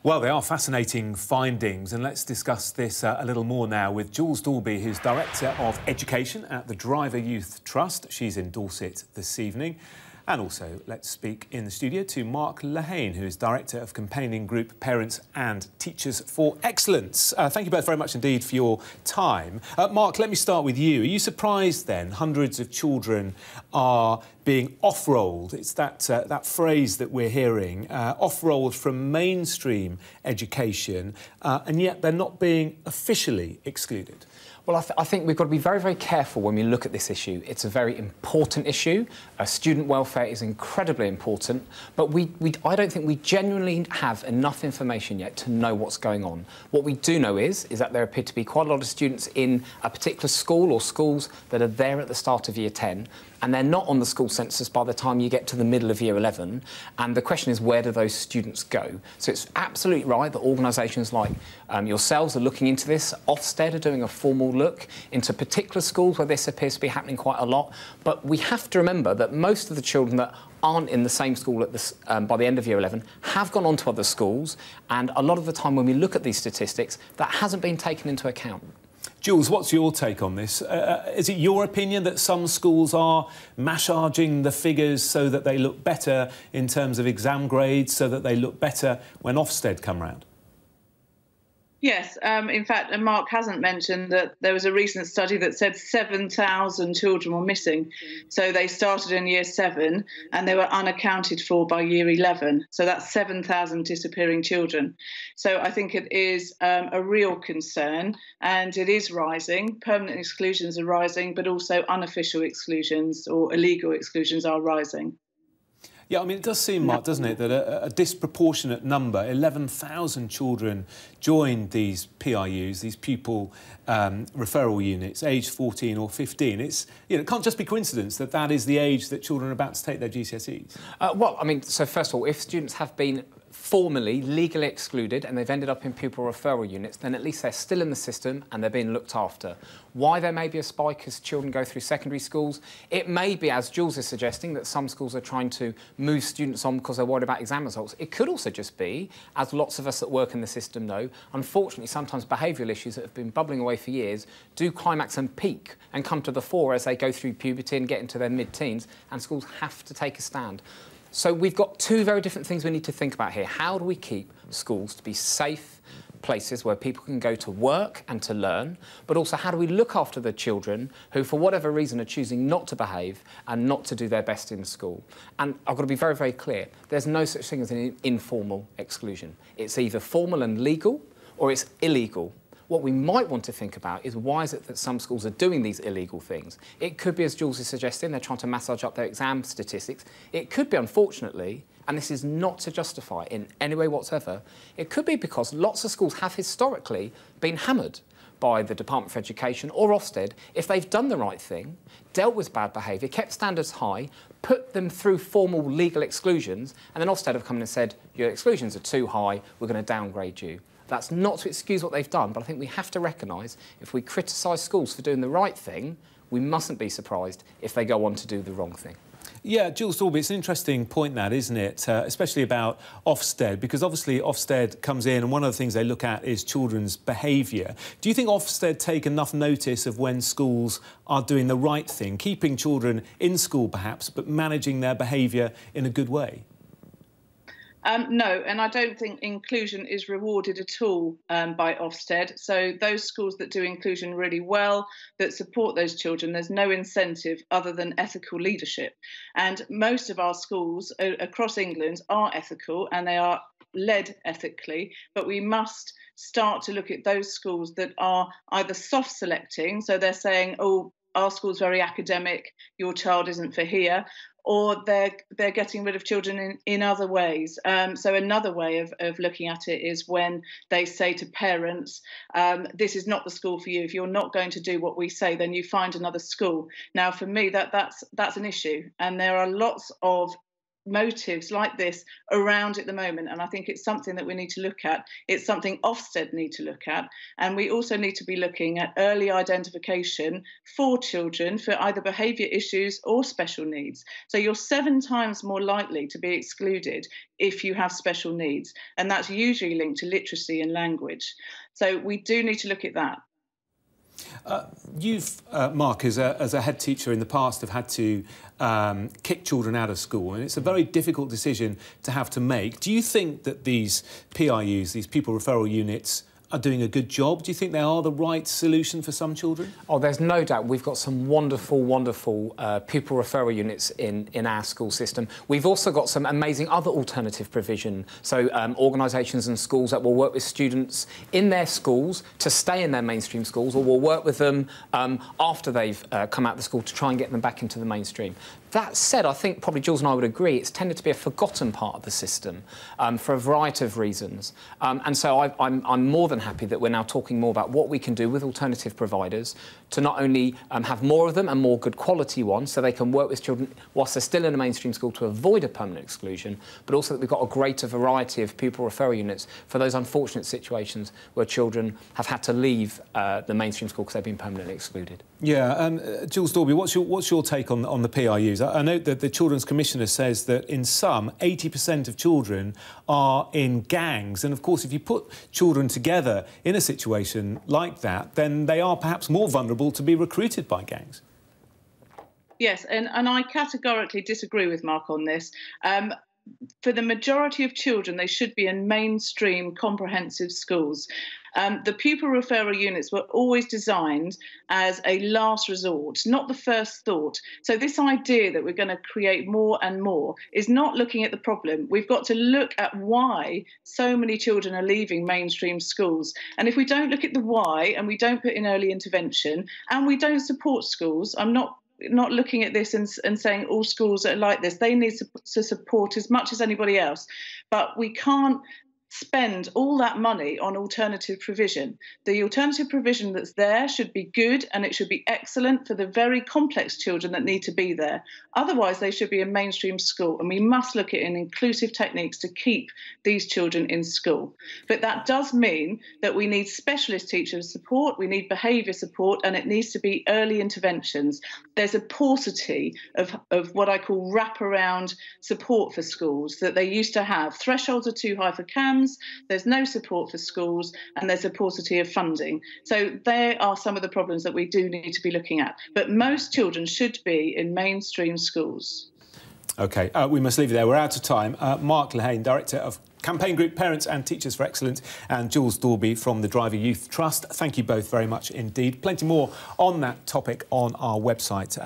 Well, they are fascinating findings, and let's discuss this a little more now with Jules Daulby, who's Director of Education at the Driver Youth Trust. She's in Dorset this evening. And also, let's speak in the studio to Mark Lehane, who is Director of Campaigning Group Parents and Teachers for Excellence. Thank you both very much indeed for your time. Mark, let me start with you. Are you surprised then hundreds of children are being off-rolled? It's that phrase that we're hearing, off-rolled from mainstream education, and yet they're not being officially excluded. Well, I think we've got to be very, very careful when we look at this issue. It's a very important issue. Student welfare is incredibly important, but I don't think we genuinely have enough information yet to know what's going on. What we do know is that there appear to be quite a lot of students in a particular school or schools that are there at the start of Year 10, and they're not on the school census by the time you get to the middle of Year 11. And the question is, where do those students go? So it's absolutely right that organisations like yourselves are looking into this. Ofsted are doing a formal look into particular schools where this appears to be happening quite a lot. But we have to remember that most of the children that aren't in the same school at this, by the end of Year 11 have gone on to other schools. And a lot of the time when we look at these statistics, that hasn't been taken into account. Jules, what's your take on this? Is it your opinion that some schools are massaging the figures so that they look better in terms of exam grades, so that they look better when Ofsted come round? Yes, in fact, and Mark hasn't mentioned that there was a recent study that said 7,000 children were missing. So they started in Year 7 and they were unaccounted for by Year 11. So that's 7,000 disappearing children. So I think it is a real concern, and it is rising. Permanent exclusions are rising, but also unofficial exclusions or illegal exclusions are rising. Yeah, I mean, it does seem, Mark, doesn't it, that a disproportionate number, 11,000 children joined these PRUs, these pupil referral units, aged 14 or 15. It's, you know, it can't just be coincidence that that is the age that children are about to take their GCSEs. Well, I mean, so first of all, if students have been formally, legally excluded and they've ended up in pupil referral units, then at least they're still in the system and they're being looked after. Why there may be a spike as children go through secondary schools, it may be, as Jules is suggesting, that some schools are trying to move students on because they're worried about exam results. It could also just be, as lots of us that work in the system know, unfortunately sometimes behavioural issues that have been bubbling away for years do climax and peak and come to the fore as they go through puberty and get into their mid-teens, and schools have to take a stand. So we've got two very different things we need to think about here. How do we keep schools to be safe places where people can go to work and to learn, but also how do we look after the children who, for whatever reason, are choosing not to behave and not to do their best in school? And I've got to be very, very clear. There's no such thing as an informal exclusion. It's either formal and legal or it's illegal. What we might want to think about is why is it that some schools are doing these illegal things? It could be, as Jules is suggesting, they're trying to massage up their exam statistics. It could be, unfortunately, and this is not to justify in any way whatsoever, it could be because lots of schools have historically been hammered by the Department for Education or Ofsted if they've done the right thing, dealt with bad behaviour, kept standards high, put them through formal legal exclusions, and then Ofsted have come in and said, your exclusions are too high, we're going to downgrade you. That's not to excuse what they've done, but I think we have to recognise if we criticise schools for doing the right thing, we mustn't be surprised if they go on to do the wrong thing. Yeah, Jules Daulby, it's an interesting point that, isn't it? Especially about Ofsted, because obviously Ofsted comes in and one of the things they look at is children's behaviour. Do you think Ofsted take enough notice of when schools are doing the right thing, keeping children in school perhaps, but managing their behaviour in a good way? No, and I don't think inclusion is rewarded at all by Ofsted. So those schools that do inclusion really well, that support those children, there's no incentive other than ethical leadership. And most of our schools across England are ethical and they are led ethically, but we must start to look at those schools that are either soft selecting, so they're saying, oh, our school's very academic, your child isn't for here, or they're getting rid of children in other ways. So another way of looking at it is when they say to parents, this is not the school for you. If you're not going to do what we say, then you find another school. Now, for me, that's an issue. And there are lots of motives like this around at the moment, and I think it's something that we need to look at. It's something Ofsted need to look at, and we also need to be looking at early identification for children for either behaviour issues or special needs. So you're 7 times more likely to be excluded if you have special needs, and that's usually linked to literacy and language. So we do need to look at that. You've, Mark, as a head teacher in the past, have had to kick children out of school, and it's a very difficult decision to have to make. Do you think that these PRUs, these pupil referral units, are doing a good job? Do you think they are the right solution for some children? Oh, there's no doubt. We've got some wonderful, wonderful pupil referral units in our school system. We've also got some amazing other alternative provision. So organisations and schools that will work with students in their schools to stay in their mainstream schools, or will work with them after they've come out of the school to try and get them back into the mainstream. That said, I think probably Jules and I would agree it's tended to be a forgotten part of the system for a variety of reasons. And so I'm more than happy that we're now talking more about what we can do with alternative providers to not only have more of them and more good quality ones so they can work with children whilst they're still in a mainstream school to avoid a permanent exclusion, but also that we've got a greater variety of pupil referral units for those unfortunate situations where children have had to leave the mainstream school because they've been permanently excluded. Yeah, Jules Daulby, what's your take on the PRUs? I note that the Children's Commissioner says that in some, 80% of children are in gangs. And, of course, if you put children together in a situation like that, then they are perhaps more vulnerable to be recruited by gangs. Yes, and I categorically disagree with Mark on this. For the majority of children, they should be in mainstream comprehensive schools. The pupil referral units were always designed as a last resort, not the first thought. So this idea that we're going to create more and more is not looking at the problem. We've got to look at why so many children are leaving mainstream schools. And if we don't look at the why, and we don't put in early intervention, and we don't support schools, I'm not looking at this and saying all schools are like this. They need to support as much as anybody else. But we can't spend all that money on alternative provision. The alternative provision that's there should be good, and it should be excellent for the very complex children that need to be there. Otherwise, they should be in mainstream school, and we must look at inclusive techniques to keep these children in school. But that does mean that we need specialist teacher support, we need behaviour support, and it needs to be early interventions. There's a paucity of what I call wraparound support for schools that they used to have. Thresholds are too high for CAMS, there's no support for schools, and there's a paucity of funding. So there are some of the problems that we do need to be looking at. But most children should be in mainstream schools. OK, we must leave it there. We're out of time. Mark Lehane, Director of Campaign Group Parents and Teachers for Excellence, and Jules Daulby from the Driver Youth Trust. Thank you both very much indeed. Plenty more on that topic on our website.